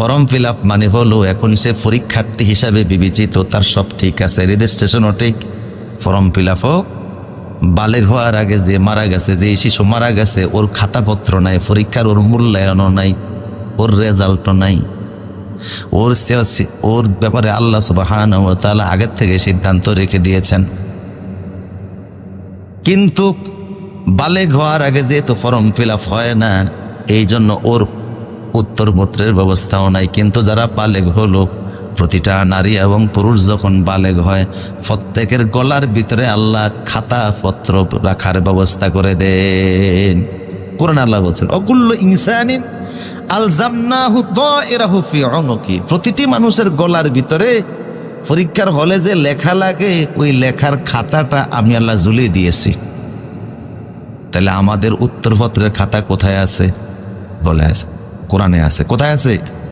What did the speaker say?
Form fill up মানে হলো এখন সে পরীক্ষার্থী হিসাবে বিবেচিত, তার সব ঠিক আছে, রেজিস্ট্রেশনও ঠিক, ফর্ম ফিল আপও। বালেগ হওয়ার আগে যে মারা গেছে, যে শিশু মারা গেছে, ওর খাতাপত্র নাই, পরীক্ষার ওর মূল্যায়নও নাই, ওর রেজাল্টও নাই, ওর ব্যাপারে আল্লাহ সুবহানাহু ওয়া তাআলা আগের থেকে সিদ্ধান্ত রেখে দিয়েছেন। কিন্তু বালেগ হওয়ার আগে যেহেতু ফর্ম ফিল আপ হয় না, এই জন্য ওর উত্তরপত্রের ব্যবস্থাও নাই। কিন্তু যারা বালেগ হলো, প্রতিটা নারী এবং পুরুষ যখন বালেগ হয়, প্রত্যেকের গলার ভিতরে আল্লাহ খাতাপত্র রাখার ব্যবস্থা করে দেন। কোরআন আল্লাহ বলছেন, অকুল্লু ইনসানিন আলজামনাহু দায়রাহু ফি উনুকি, প্রতিটি মানুষের গলার ভিতরে পরীক্ষার হলে যে লেখা লাগে, ওই লেখার খাতাটা আমি আল্লাহ ঝুলিয়ে দিয়েছি। তাহলে আমাদের উত্তরপত্রের খাতা কোথায় আছে? বলে আছে, কোরআনে আছে। কোথায় আছে?